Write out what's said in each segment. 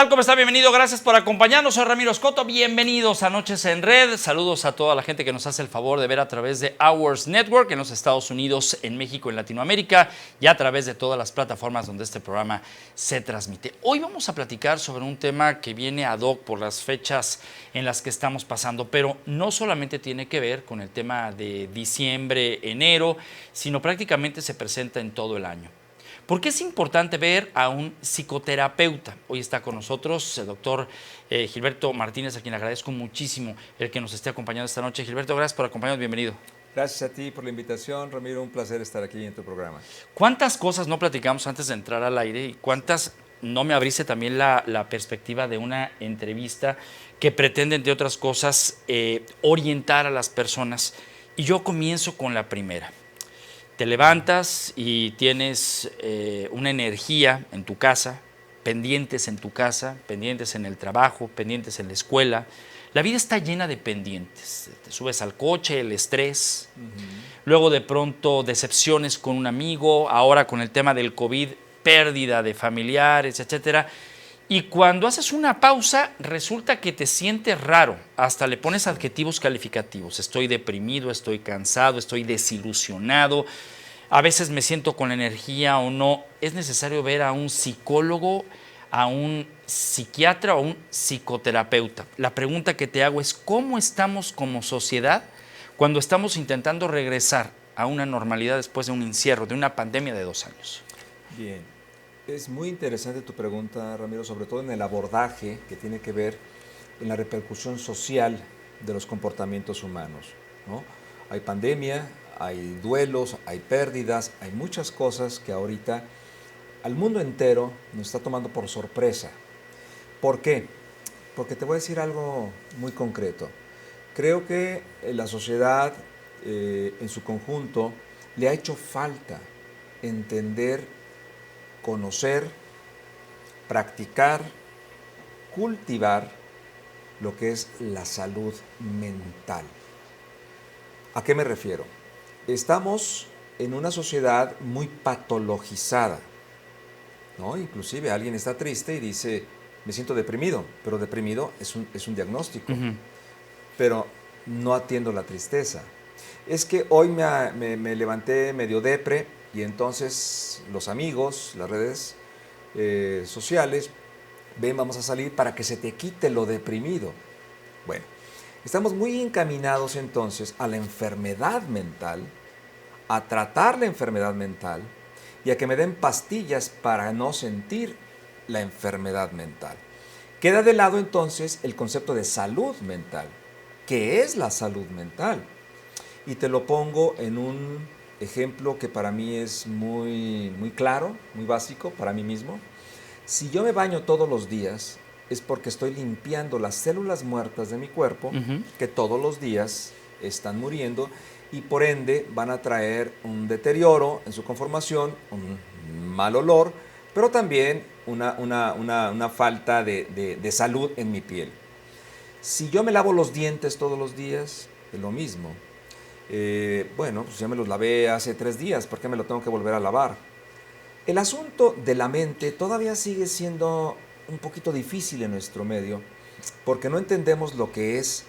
tal? ¿Cómo está? Bienvenido, gracias por acompañarnos. Soy Ramiro Escoto, bienvenidos a Noches en Red. Saludos a toda la gente que nos hace el favor de ver a través de Hours Network en los Estados Unidos, en México, en Latinoamérica y a través de todas las plataformas donde este programa se transmite. Hoy vamos a platicar sobre un tema que viene ad hoc por las fechas en las que estamos pasando, pero no solamente tiene que ver con el tema de diciembre, enero, sino prácticamente se presenta en todo el año. ¿Por qué es importante ver a un psicoterapeuta? Hoy está con nosotros el doctor Gilberto Martínez, a quien le agradezco muchísimo el que nos esté acompañando esta noche. Gilberto, gracias por acompañarnos, bienvenido. Gracias a ti por la invitación, Ramiro, un placer estar aquí en tu programa. ¿Cuántas cosas no platicamos antes de entrar al aire y cuántas no me abriste también la perspectiva de una entrevista que pretende, entre otras cosas, orientar a las personas? Y yo comienzo con la primera. Te levantas y tienes una energía en tu casa, pendientes en tu casa, pendientes en el trabajo, pendientes en la escuela. La vida está llena de pendientes. Te subes al coche, el estrés, luego de pronto decepciones con un amigo, ahora con el tema del COVID, pérdida de familiares, etcétera. Y cuando haces una pausa, resulta que te sientes raro. Hasta le pones adjetivos calificativos. Estoy deprimido, estoy cansado, estoy desilusionado. A veces me siento con la energía o no. Es necesario ver a un psicólogo, a un psiquiatra o a un psicoterapeuta. La pregunta que te hago es, ¿cómo estamos como sociedad cuando estamos intentando regresar a una normalidad después de un encierro, de una pandemia de 2 años? Bien, es muy interesante tu pregunta, Ramiro, sobre todo en el abordaje que tiene que ver en la repercusión social de los comportamientos humanos, ¿no? Hay pandemia, hay duelos, hay pérdidas, hay muchas cosas que ahorita al mundo entero nos está tomando por sorpresa. ¿Por qué? Porque te voy a decir algo muy concreto. Creo que la sociedad en su conjunto le ha hecho falta entender, conocer, practicar, cultivar lo que es la salud mental. ¿A qué me refiero? Estamos en una sociedad muy patologizada, ¿no? Inclusive alguien está triste y dice, me siento deprimido, pero deprimido es un diagnóstico, pero no atiendo la tristeza. Es que hoy me levanté medio depre y entonces los amigos, las redes sociales, ven, vamos a salir para que se te quite lo deprimido. Bueno, estamos muy encaminados entonces a la enfermedad mental, a tratar la enfermedad mental y a que me den pastillas para no sentir la enfermedad mental. Queda de lado entonces el concepto de salud mental. ¿Qué es la salud mental? Y te lo pongo en un ejemplo que para mí es muy claro, muy básico para mí mismo. Si yo me baño todos los días, es porque estoy limpiando las células muertas de mi cuerpo, que todos los días están muriendo y por ende van a traer un deterioro en su conformación, un mal olor, pero también una falta de salud en mi piel. Si yo me lavo los dientes todos los días, es lo mismo. Bueno, pues ya me los lavé hace 3 días, ¿por qué me lo tengo que volver a lavar? El asunto de la mente todavía sigue siendo un poquito difícil en nuestro medio, porque no entendemos lo que es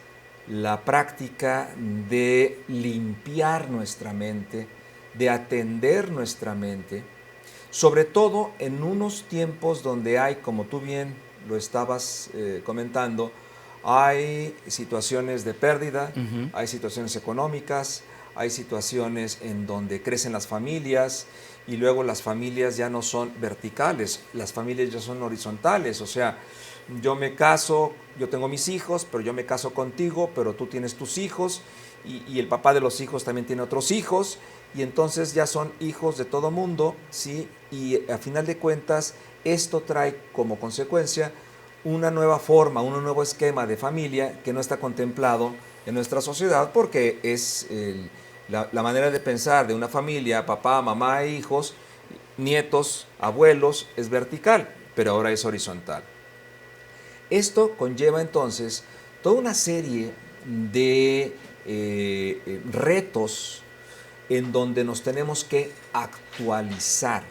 la práctica de limpiar nuestra mente, de atender nuestra mente, sobre todo en unos tiempos donde hay, como tú bien lo estabas comentando, hay situaciones de pérdida, hay situaciones económicas, hay situaciones en donde crecen las familias y luego las familias ya no son verticales, las familias ya son horizontales, o sea, yo me caso, yo tengo mis hijos, pero yo me caso contigo, pero tú tienes tus hijos y el papá de los hijos también tiene otros hijos y entonces ya son hijos de todo mundo, ¿sí? Y a final de cuentas esto trae como consecuencia una nueva forma, un nuevo esquema de familia que no está contemplado en nuestra sociedad porque es la manera de pensar de una familia, papá, mamá e hijos, nietos, abuelos, es vertical, pero ahora es horizontal. Esto conlleva entonces toda una serie de retos en donde nos tenemos que actualizar.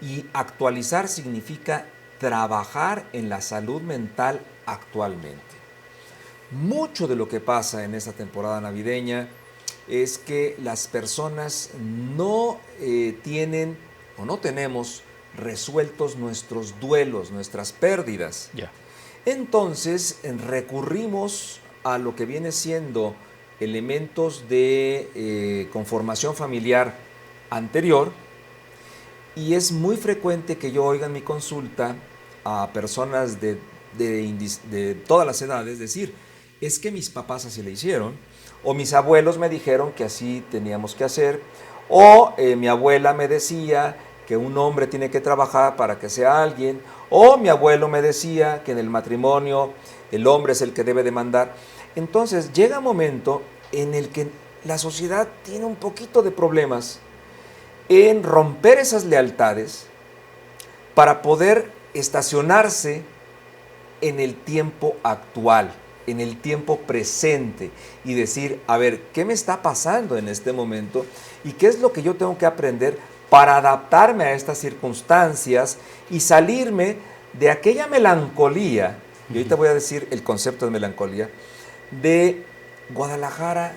Y actualizar significa trabajar en la salud mental actualmente. Mucho de lo que pasa en esta temporada navideña es que las personas no tienen o no tenemos resueltos nuestros duelos, nuestras pérdidas. Ya. Entonces recurrimos a lo que viene siendo elementos de conformación familiar anterior, y es muy frecuente que yo oiga en mi consulta a personas de todas las edades decir, es que mis papás así le hicieron, o mis abuelos me dijeron que así teníamos que hacer, o mi abuela me decía que un hombre tiene que trabajar para que sea alguien, o mi abuelo me decía que en el matrimonio el hombre es el que debe de mandar. Entonces llega un momento en el que la sociedad tiene un poquito de problemas en romper esas lealtades para poder estacionarse en el tiempo actual, en el tiempo presente, y decir, a ver, ¿qué me está pasando en este momento? ¿Y qué es lo que yo tengo que aprender para adaptarme a estas circunstancias y salirme de aquella melancolía? Y ahorita voy a decir el concepto de melancolía. De Guadalajara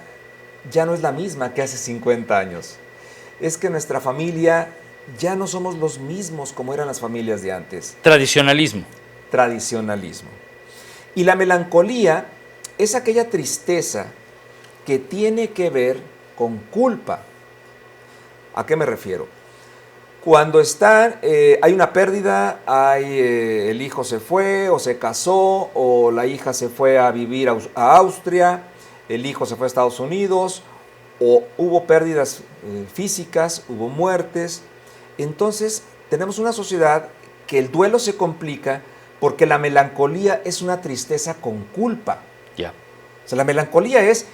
ya no es la misma que hace 50 años. Es que nuestra familia ya no somos los mismos como eran las familias de antes. Tradicionalismo. Tradicionalismo. Y la melancolía es aquella tristeza que tiene que ver con culpa. ¿A qué me refiero? Cuando hay una pérdida, el hijo se fue o se casó, o la hija se fue a vivir a Austria, el hijo se fue a Estados Unidos, o hubo pérdidas físicas, hubo muertes. Entonces tenemos una sociedad que el duelo se complica porque la melancolía es una tristeza con culpa. Ya. O sea, la melancolía es,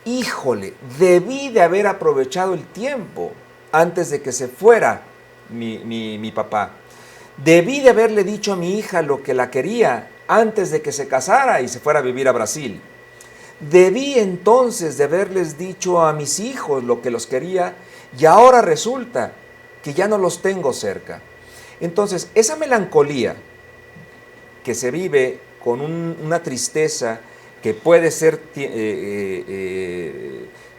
híjole, debí de haber aprovechado el tiempo antes de que se fuera mi papá. Debí de haberle dicho a mi hija lo que la quería antes de que se casara y se fuera a vivir a Brasil. Debí entonces de haberles dicho a mis hijos lo que los quería, y ahora resulta que ya no los tengo cerca. Entonces, esa melancolía que se vive con una tristeza que puede ser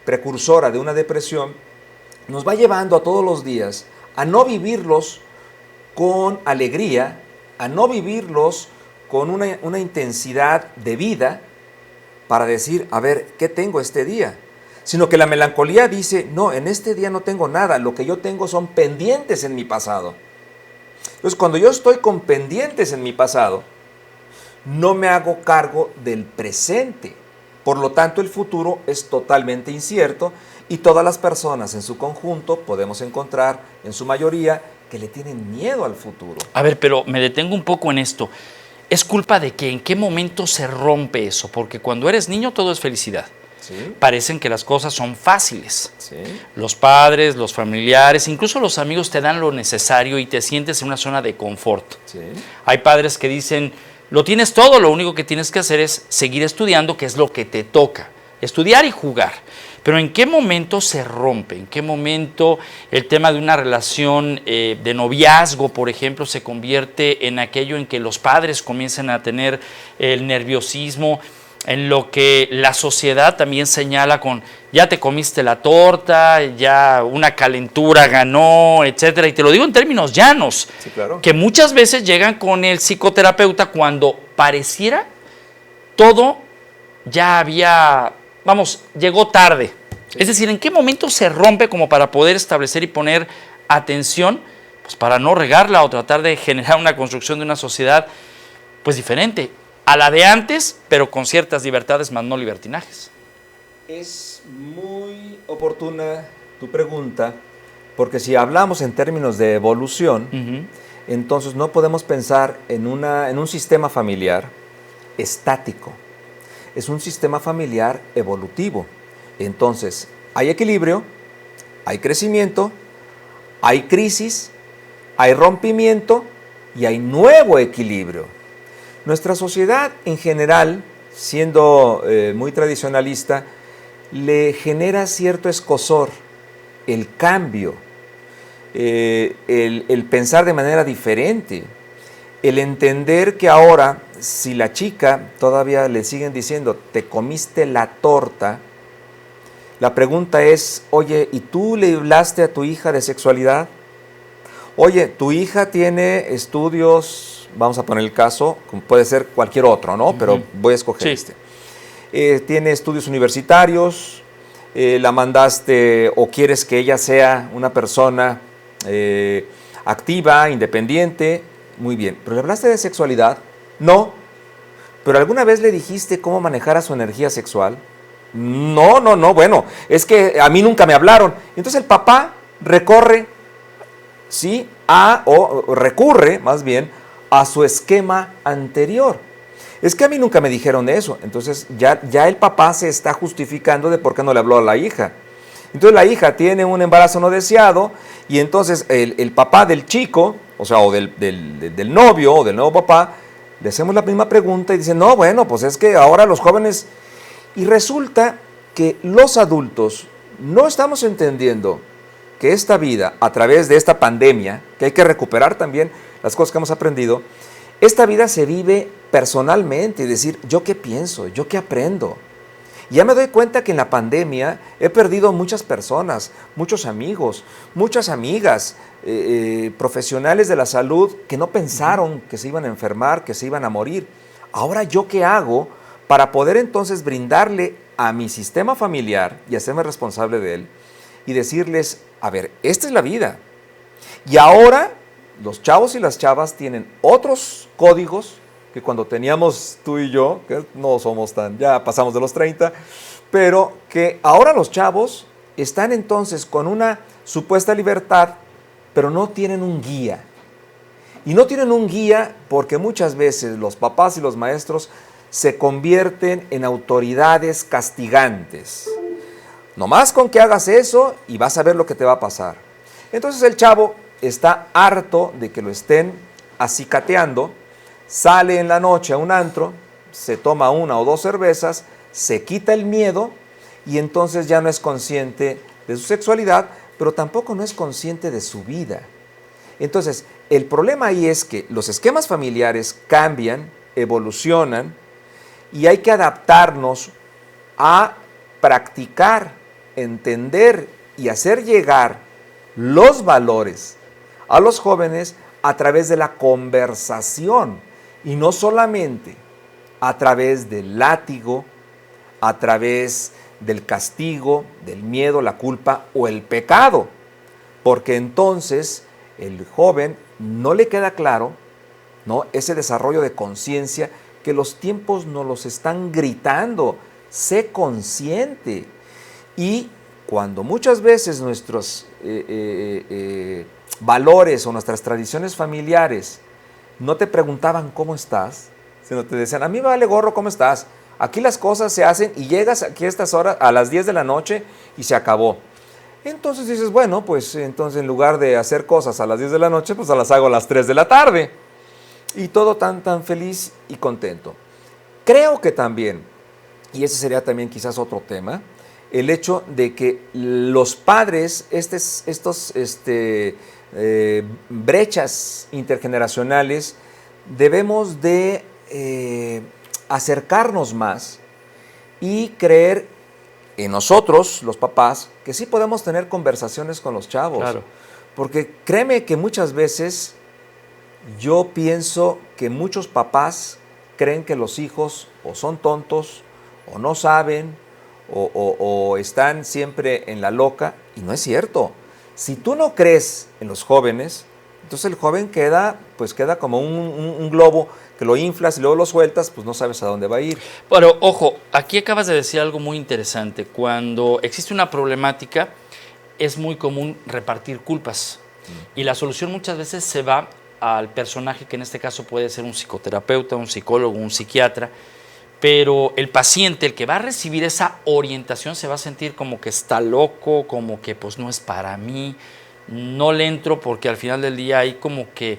precursora de una depresión, nos va llevando a todos los días a no vivirlos con alegría, a no vivirlos con una intensidad de vida para decir, a ver, ¿qué tengo este día? Sino que la melancolía dice, no, en este día no tengo nada, lo que yo tengo son pendientes en mi pasado. Entonces, cuando yo estoy con pendientes en mi pasado, no me hago cargo del presente. Por lo tanto, el futuro es totalmente incierto, y todas las personas en su conjunto podemos encontrar, en su mayoría, que le tienen miedo al futuro. A ver, pero me detengo un poco en esto. ¿Es culpa de que en qué momento se rompe eso? Porque cuando eres niño todo es felicidad. ¿Sí? Parecen que las cosas son fáciles. ¿Sí? Los padres, los familiares, incluso los amigos te dan lo necesario y te sientes en una zona de confort. ¿Sí? Hay padres que dicen, lo tienes todo, lo único que tienes que hacer es seguir estudiando, que es lo que te toca. Estudiar y jugar. Pero ¿en qué momento se rompe? ¿En qué momento el tema de una relación de noviazgo, por ejemplo, se convierte en aquello en que los padres comienzan a tener el nerviosismo, en lo que la sociedad también señala con ya te comiste la torta, ya una calentura ganó, etcétera? Y te lo digo en términos llanos, Sí, claro. que muchas veces llegan con el psicoterapeuta cuando pareciera todo ya había... Vamos, llegó tarde. Sí. Es decir, ¿en qué momento se rompe como para poder establecer y poner atención, pues para no regarla o tratar de generar una construcción de una sociedad pues diferente a la de antes, pero con ciertas libertades más no libertinajes? Es muy oportuna tu pregunta, porque si hablamos en términos de evolución, entonces no podemos pensar en un sistema familiar estático. Es un sistema familiar evolutivo. Entonces, hay equilibrio, hay crecimiento, hay crisis, hay rompimiento y hay nuevo equilibrio. Nuestra sociedad en general, siendo muy tradicionalista, le genera cierto escozor el cambio, el pensar de manera diferente. el entender que ahora, si la chica todavía le siguen diciendo, te comiste la torta, la pregunta es, oye, ¿y tú le hablaste a tu hija de sexualidad? Oye, tu hija tiene estudios, vamos a poner el caso, como puede ser cualquier otro, ¿no? Pero voy a escoger este. Tiene estudios universitarios, la mandaste o quieres que ella sea una persona activa, independiente, muy bien. ¿Pero le hablaste de sexualidad? No. ¿Pero alguna vez le dijiste cómo manejara su energía sexual? No, bueno, es que a mí nunca me hablaron. Entonces el papá recorre, ¿sí? O recurre, más bien, a su esquema anterior. Es que a mí nunca me dijeron eso. Entonces ya el papá se está justificando de por qué no le habló a la hija. Entonces la hija tiene un embarazo no deseado y entonces el papá del chico, o sea, o del novio o del nuevo papá, le hacemos la misma pregunta y dice, no, bueno, pues es que ahora los jóvenes... Y resulta que los adultos no estamos entendiendo que esta vida, a través de esta pandemia, que hay que recuperar también las cosas que hemos aprendido, esta vida se vive personalmente, es decir, ¿yo qué pienso? ¿Yo qué aprendo? Y ya me doy cuenta que en la pandemia he perdido muchas personas, muchos amigos, muchas amigas, profesionales de la salud que no pensaron que se iban a enfermar, que se iban a morir. Ahora, ¿yo qué hago para poder entonces brindarle a mi sistema familiar y hacerme responsable de él y decirles, a ver, esta es la vida? Y ahora los chavos y las chavas tienen otros códigos que cuando teníamos tú y yo, que no somos ya pasamos de los 30, pero que ahora los chavos están entonces con una supuesta libertad, pero no tienen un guía. Y no tienen un guía porque muchas veces los papás y los maestros se convierten en autoridades castigantes. Nomás con que hagas eso y vas a ver lo que te va a pasar. Entonces el chavo está harto de que lo estén acicateando, sale en la noche a un antro, se toma 1 o 2 cervezas, se quita el miedo y entonces ya no es consciente de su sexualidad, pero tampoco no es consciente de su vida. Entonces, el problema ahí es que los esquemas familiares cambian, evolucionan, y hay que adaptarnos a practicar, entender y hacer llegar los valores a los jóvenes a través de la conversación y no solamente a través del látigo, a través del castigo, del miedo, la culpa o el pecado, porque entonces el joven no le queda claro, ¿no?, ese desarrollo de conciencia que los tiempos nos los están gritando, sé consciente. Y cuando muchas veces nuestros valores o nuestras tradiciones familiares no te preguntaban cómo estás, sino te decían, a mí me vale gorro cómo estás, aquí las cosas se hacen y llegas aquí a estas horas, a las 10 de la noche y se acabó. Entonces dices, bueno, pues entonces en lugar de hacer cosas a las 10 de la noche, pues las hago a las 3 de la tarde. Y todo tan feliz y contento. Creo que también, y ese sería también quizás otro tema, el hecho de que los padres, estos brechas intergeneracionales, debemos de acercarnos más y creer en nosotros, los papás, que sí podemos tener conversaciones con los chavos. Claro. Porque créeme que muchas veces yo pienso que muchos papás creen que los hijos o son tontos o no saben o están siempre en la loca, y no es cierto. Si tú no crees en los jóvenes, entonces el joven queda como un globo que lo inflas y luego lo sueltas, pues no sabes a dónde va a ir. Pero ojo, aquí acabas de decir algo muy interesante. Cuando existe una problemática, es muy común repartir culpas. Y la solución muchas veces se va al personaje, que en este caso puede ser un psicoterapeuta, un psicólogo, un psiquiatra, pero el paciente, el que va a recibir esa orientación, se va a sentir como que está loco, como que pues no es para mí, no le entro, porque al final del día hay como que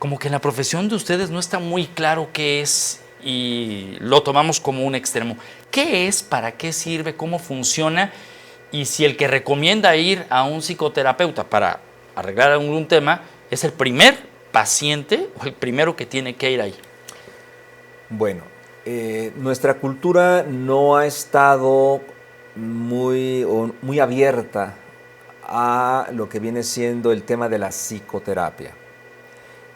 en la profesión de ustedes no está muy claro qué es y lo tomamos como un extremo. ¿Qué es? ¿Para qué sirve? ¿Cómo funciona? Y si el que recomienda ir a un psicoterapeuta para arreglar algún tema es el primer paciente o el primero que tiene que ir ahí? Bueno, nuestra cultura no ha estado muy abierta a lo que viene siendo el tema de la psicoterapia.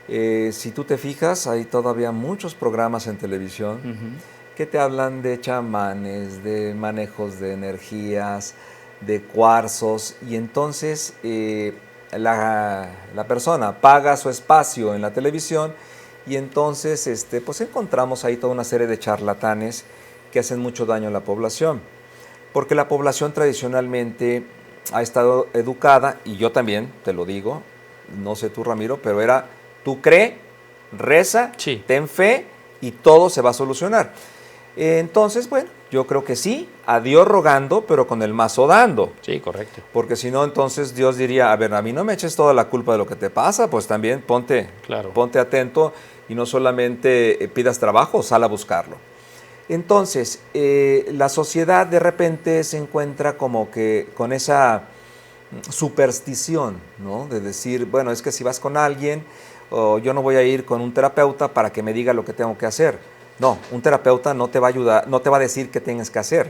Si tú te fijas, hay todavía muchos programas en televisión que te hablan de chamanes, de manejos de energías, de cuarzos, y entonces la persona paga su espacio en la televisión y entonces pues encontramos ahí toda una serie de charlatanes que hacen mucho daño a la población, porque la población tradicionalmente ha estado educada, y yo también te lo digo, no sé tú, Ramiro, pero era: tú cree, reza, Sí. ten fe y todo se va a solucionar. Entonces, bueno, yo creo que sí, a Dios rogando, pero con el mazo dando. Sí, correcto. Porque si no, entonces Dios diría: a ver, a mí no me eches toda la culpa de lo que te pasa, pues también ponte atento y no solamente pidas trabajo, sal a buscarlo. Entonces, la sociedad de repente se encuentra como que con esa superstición, ¿no? De decir, bueno, es que si vas con alguien, yo no voy a ir con un terapeuta para que me diga lo que tengo que hacer. No, un terapeuta no te va a ayudar, no te va a decir qué tienes que hacer.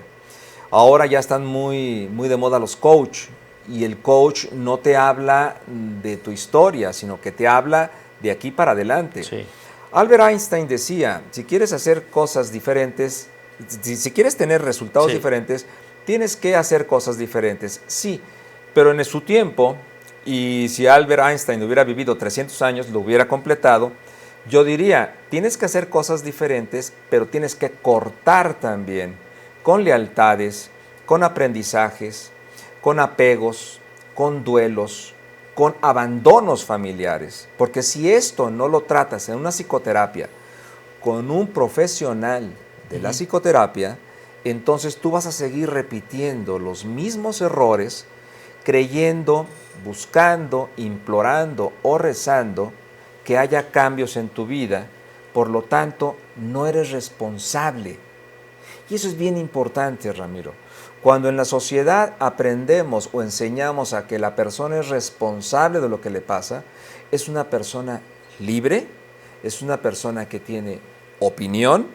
Ahora ya están muy de moda los coach, y el coach no te habla de tu historia, sino que te habla de aquí para adelante. Sí. Albert Einstein decía: si quieres hacer cosas diferentes, si quieres tener resultados diferentes, tienes que hacer cosas diferentes. Sí, pero en su tiempo, y si Albert Einstein hubiera vivido 300 años, lo hubiera completado, yo diría: tienes que hacer cosas diferentes, pero tienes que cortar también con lealtades, con aprendizajes, con apegos, con duelos, con abandonos familiares. Porque si esto no lo tratas en una psicoterapia con un profesional de la psicoterapia, entonces tú vas a seguir repitiendo los mismos errores, creyendo, buscando, implorando o rezando que haya cambios en tu vida. Por lo tanto, no eres responsable. Y eso es bien importante, Ramiro. Cuando en la sociedad aprendemos o enseñamos a que la persona es responsable de lo que le pasa, es una persona libre, es una persona que tiene opinión,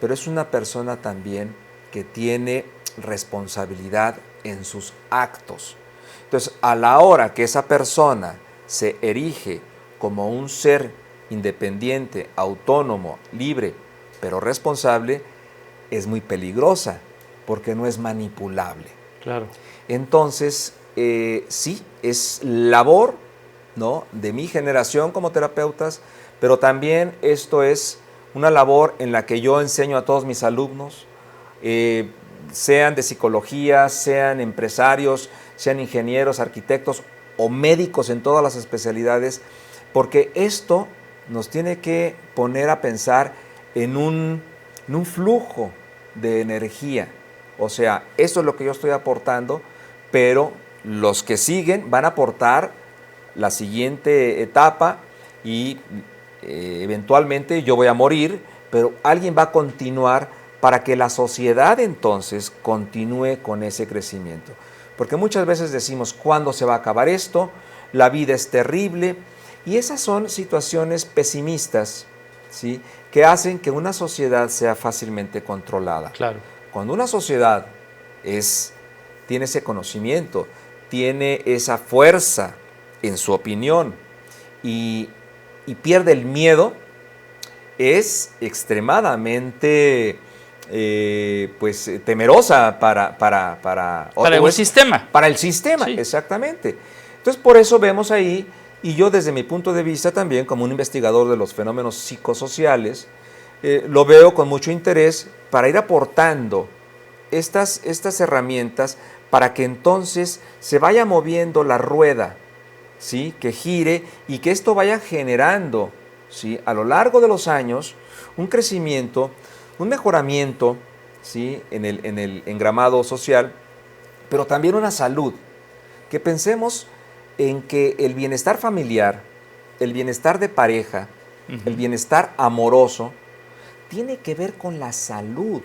pero es una persona también que tiene responsabilidad en sus actos. Entonces, a la hora que esa persona se erige como un ser independiente, autónomo, libre, pero responsable, es muy peligrosa, porque no es manipulable. Claro. Entonces, sí, es labor, ¿no?, de mi generación como terapeutas, pero también esto es una labor en la que yo enseño a todos mis alumnos, sean de psicología, sean empresarios, sean ingenieros, arquitectos o médicos en todas las especialidades, porque esto nos tiene que poner a pensar en un flujo de energía. O sea, eso es lo que yo estoy aportando, pero los que siguen van a aportar la siguiente etapa y eventualmente yo voy a morir, pero alguien va a continuar para que la sociedad entonces continúe con ese crecimiento. Porque muchas veces decimos: ¿cuándo se va a acabar esto? La vida es terrible. Y esas son situaciones pesimistas, ¿sí?, que hacen que una sociedad sea fácilmente controlada. Claro. Cuando una sociedad tiene ese conocimiento, tiene esa fuerza en su opinión y pierde el miedo, es extremadamente temerosa para el sistema. Para el sistema, sí. Exactamente. Entonces, por eso vemos ahí, y yo desde mi punto de vista también, como un investigador de los fenómenos psicosociales, lo veo con mucho interés para ir aportando estas herramientas para que entonces se vaya moviendo la rueda, ¿sí?, que gire y que esto vaya generando, ¿sí?, a lo largo de los años un crecimiento, un mejoramiento, ¿sí?, en el engramado social, pero también una salud. Que pensemos en que el bienestar familiar, el bienestar de pareja, el bienestar amoroso, tiene que ver con la salud.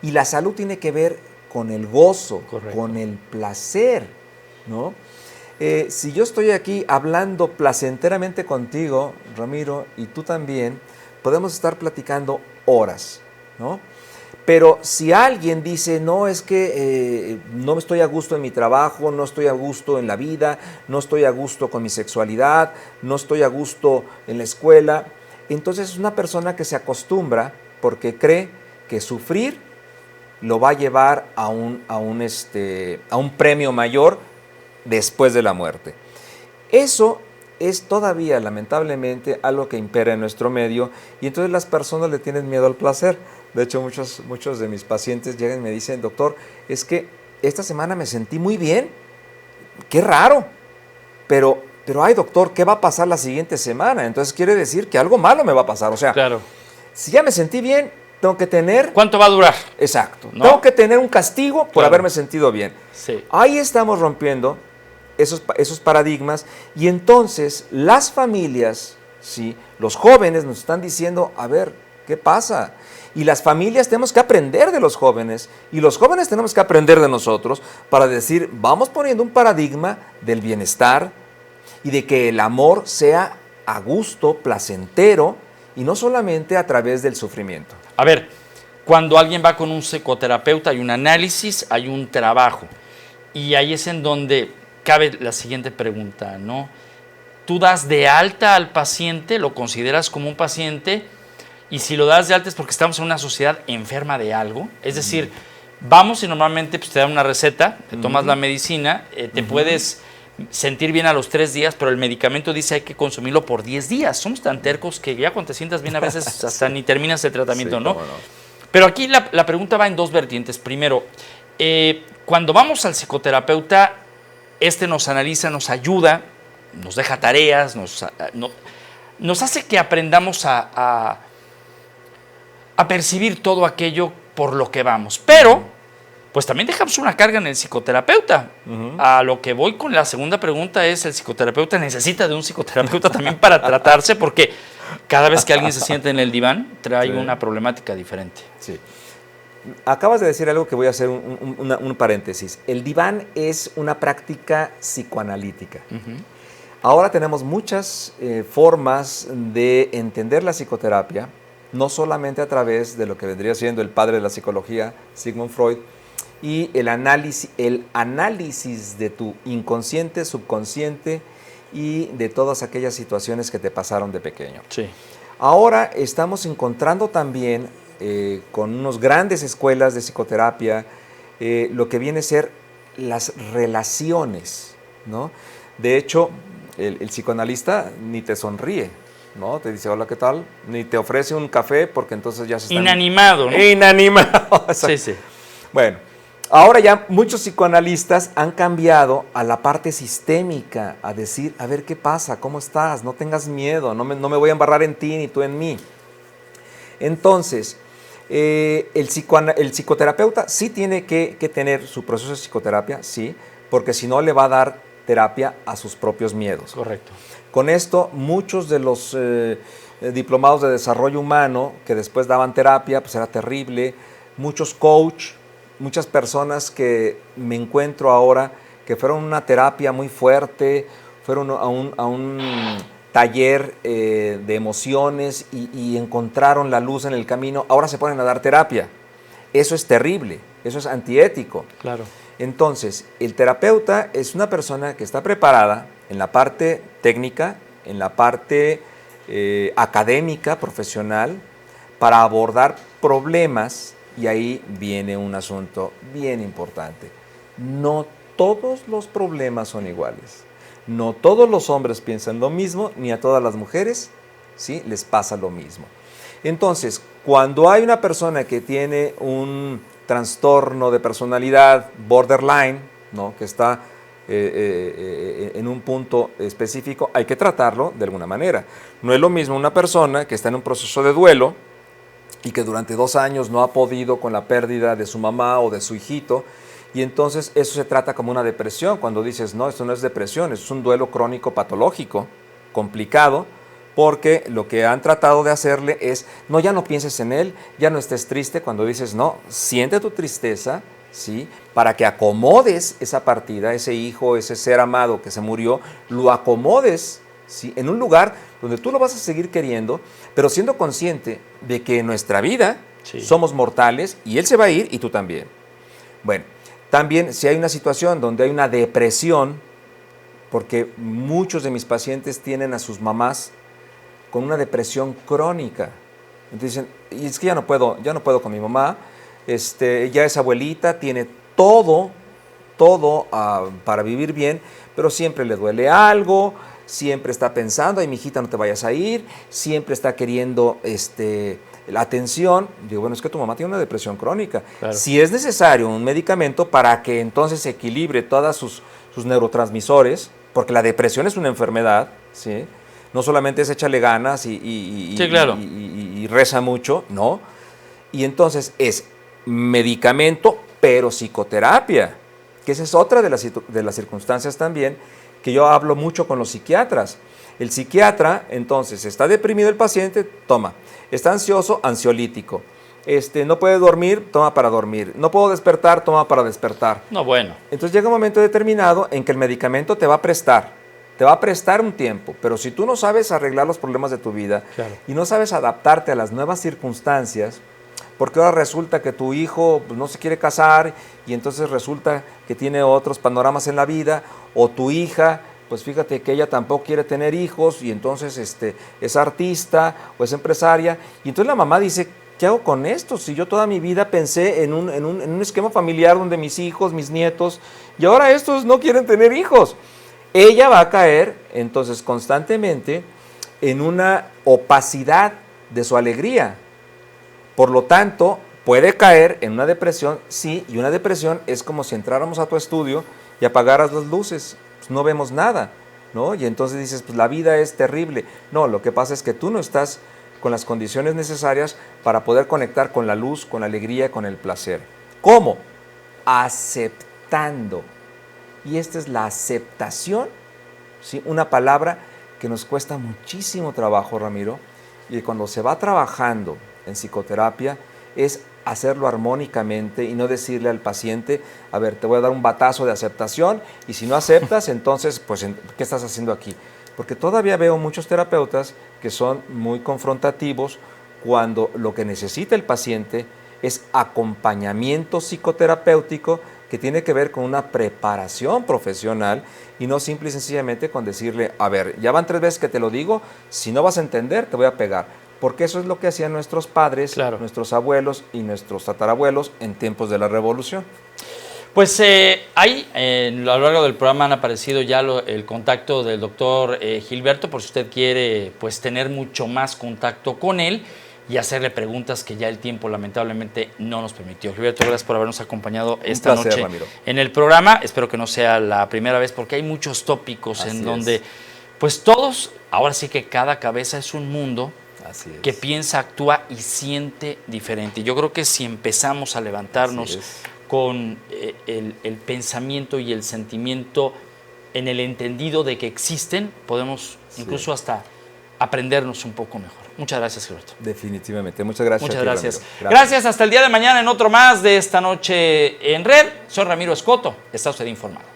Y la salud tiene que ver con el gozo, correcto, con el placer, ¿no? Si yo estoy aquí hablando placenteramente contigo, Ramiro, y tú también, podemos estar platicando horas, ¿no? Pero si alguien dice, no, es que no estoy a gusto en mi trabajo, no estoy a gusto en la vida, no estoy a gusto con mi sexualidad, no estoy a gusto en la escuela, entonces es una persona que se acostumbra porque cree que sufrir lo va a llevar a un premio mayor después de la muerte. Eso es todavía, lamentablemente, algo que impera en nuestro medio y entonces las personas le tienen miedo al placer. De hecho, muchos de mis pacientes llegan y me dicen, doctor, es que esta semana me sentí muy bien, qué raro, pero ay doctor, ¿qué va a pasar la siguiente semana? Entonces quiere decir que algo malo me va a pasar. O sea, Claro. si ya me sentí bien, tengo que tener... ¿Cuánto va a durar? Exacto. ¿No? Tengo que tener un castigo por Claro. haberme sentido bien. Sí. Ahí estamos rompiendo esos paradigmas y entonces las familias, ¿sí? Los jóvenes nos están diciendo, a ver, ¿qué pasa? Y las familias tenemos que aprender de los jóvenes y los jóvenes tenemos que aprender de nosotros para decir, vamos poniendo un paradigma del bienestar y de que el amor sea a gusto, placentero y no solamente a través del sufrimiento. A ver, cuando alguien va con un psicoterapeuta hay un análisis, hay un trabajo y ahí es en donde cabe la siguiente pregunta, ¿no? ¿Tú das de alta al paciente, lo consideras como un paciente? Y si lo das de alta es porque estamos en una sociedad enferma de algo. Es decir, vamos y normalmente pues, te dan una receta, te tomas la medicina, te puedes sentir bien a los 3 días, pero el medicamento dice hay que consumirlo por 10 días. Somos tan tercos que ya cuando te sientas bien a veces hasta ni terminas el tratamiento, Sí, ¿no? cómo no. Pero aquí la pregunta va en dos vertientes. Primero, cuando vamos al psicoterapeuta, nos analiza, nos ayuda, nos deja tareas, nos hace que aprendamos a percibir todo aquello por lo que vamos. Pero, pues también dejamos una carga en el psicoterapeuta. A lo que voy con la segunda pregunta es, ¿el psicoterapeuta necesita de un psicoterapeuta también para tratarse? Porque cada vez que alguien se siente en el diván, trae una problemática diferente. Sí. Acabas de decir algo que voy a hacer un paréntesis. El diván es una práctica psicoanalítica. Ahora tenemos muchas formas de entender la psicoterapia, no solamente a través de lo que vendría siendo el padre de la psicología, Sigmund Freud, y el análisis de tu inconsciente, subconsciente y de todas aquellas situaciones que te pasaron de pequeño. Sí. Ahora estamos encontrando también con unas grandes escuelas de psicoterapia lo que viene a ser las relaciones, ¿no? De hecho, el psicoanalista ni te sonríe, ¿no? Te dice, hola, ¿qué tal? Ni te ofrece un café porque entonces ya se está... Inanimado, ¿no? Inanimado. Sí, sí. Bueno, ahora ya muchos psicoanalistas han cambiado a la parte sistémica, a decir, a ver qué pasa, cómo estás, no tengas miedo, no me voy a embarrar en ti ni tú en mí. Entonces, el psicoterapeuta sí tiene que tener su proceso de psicoterapia, sí, porque si no le va a dar terapia a sus propios miedos. Correcto. Con esto, muchos de los diplomados de desarrollo humano que después daban terapia, pues era terrible. Muchos coach, muchas personas que me encuentro ahora que fueron a una terapia muy fuerte, fueron a un taller de emociones y encontraron la luz en el camino, ahora se ponen a dar terapia. Eso es terrible, eso es antiético. Claro. Entonces, el terapeuta es una persona que está preparada en la parte técnica, en la parte académica, profesional, para abordar problemas, y ahí viene un asunto bien importante. No todos los problemas son iguales. No todos los hombres piensan lo mismo, ni a todas las mujeres, ¿sí?, les pasa lo mismo. Entonces, cuando hay una persona que tiene un trastorno de personalidad borderline, ¿no?, que está en un punto específico, hay que tratarlo de alguna manera. No es lo mismo una persona que está en un proceso de duelo y que durante 2 años no ha podido con la pérdida de su mamá o de su hijito, y entonces eso se trata como una depresión, cuando dices, no, esto no es depresión, es un duelo crónico patológico, complicado, porque lo que han tratado de hacerle es, no, ya no pienses en él, ya no estés triste, cuando dices, no, siente tu tristeza, ¿sí? Para que acomodes esa partida, ese hijo, ese ser amado que se murió, lo acomodes, ¿sí? En un lugar donde tú lo vas a seguir queriendo, pero siendo consciente de que en nuestra vida somos mortales y él se va a ir y tú también. Bueno, también si hay una situación donde hay una depresión, porque muchos de mis pacientes tienen a sus mamás con una depresión crónica. Entonces dicen, y es que ya no puedo con mi mamá, ya es abuelita, tiene todo para vivir bien, pero siempre le duele algo, siempre está pensando, ay, mijita, no te vayas a ir, siempre está queriendo la atención. Digo, bueno, es que tu mamá tiene una depresión crónica. Claro. Si es necesario un medicamento para que entonces se equilibre todos sus neurotransmisores, porque la depresión es una enfermedad, ¿sí? No solamente es échale ganas sí, claro. y reza mucho, ¿no? Y entonces es medicamento, pero psicoterapia, que esa es otra de las circunstancias también, que yo hablo mucho con los psiquiatras. El psiquiatra, entonces, está deprimido el paciente, toma. Está ansioso, ansiolítico. No puede dormir, toma para dormir. No puedo despertar, toma para despertar. No, bueno. Entonces llega un momento determinado en que el medicamento te va a prestar un tiempo, pero si tú no sabes arreglar los problemas de tu vida claro. y no sabes adaptarte a las nuevas circunstancias, porque ahora resulta que tu hijo no se quiere casar y entonces resulta que tiene otros panoramas en la vida, o tu hija, pues fíjate que ella tampoco quiere tener hijos y entonces es artista o es empresaria, y entonces la mamá dice, ¿qué hago con esto? Si yo toda mi vida pensé en un esquema familiar donde mis hijos, mis nietos, y ahora estos no quieren tener hijos. Ella va a caer entonces constantemente en una opacidad de su alegría. Por lo tanto, puede caer en una depresión, sí, y una depresión es como si entráramos a tu estudio y apagaras las luces, pues no vemos nada, ¿no? Y entonces dices, pues la vida es terrible. No, lo que pasa es que tú no estás con las condiciones necesarias para poder conectar con la luz, con la alegría, con el placer. ¿Cómo? Aceptando. Y esta es la aceptación, ¿sí? Una palabra que nos cuesta muchísimo trabajo, Ramiro, y cuando se va trabajando en psicoterapia es hacerlo armónicamente y no decirle al paciente, a ver, te voy a dar un batazo de aceptación y si no aceptas, entonces, pues, ¿qué estás haciendo aquí? Porque todavía veo muchos terapeutas que son muy confrontativos cuando lo que necesita el paciente es acompañamiento psicoterapéutico que tiene que ver con una preparación profesional y no simple y sencillamente con decirle, a ver, ya van 3 veces que te lo digo, si no vas a entender, te voy a pegar. Porque eso es lo que hacían nuestros padres, claro. nuestros abuelos y nuestros tatarabuelos en tiempos de la Revolución. Pues ahí, a lo largo del programa han aparecido ya el contacto del doctor Gilberto, por si usted quiere pues tener mucho más contacto con él y hacerle preguntas que ya el tiempo lamentablemente no nos permitió. Gilberto, gracias por habernos acompañado esta noche Ramiro. En el programa. Espero que no sea la primera vez porque hay muchos tópicos en donde pues todos, ahora sí que cada cabeza es un mundo que piensa, actúa y siente diferente. Yo creo que si empezamos a levantarnos con el pensamiento y el sentimiento en el entendido de que existen, podemos incluso hasta aprendernos un poco mejor. Muchas gracias, Gilberto. Definitivamente. Muchas gracias. Muchas gracias. Gracias. Hasta el día de mañana en otro más de Esta Noche en Red. Soy Ramiro Escoto. Está usted informado.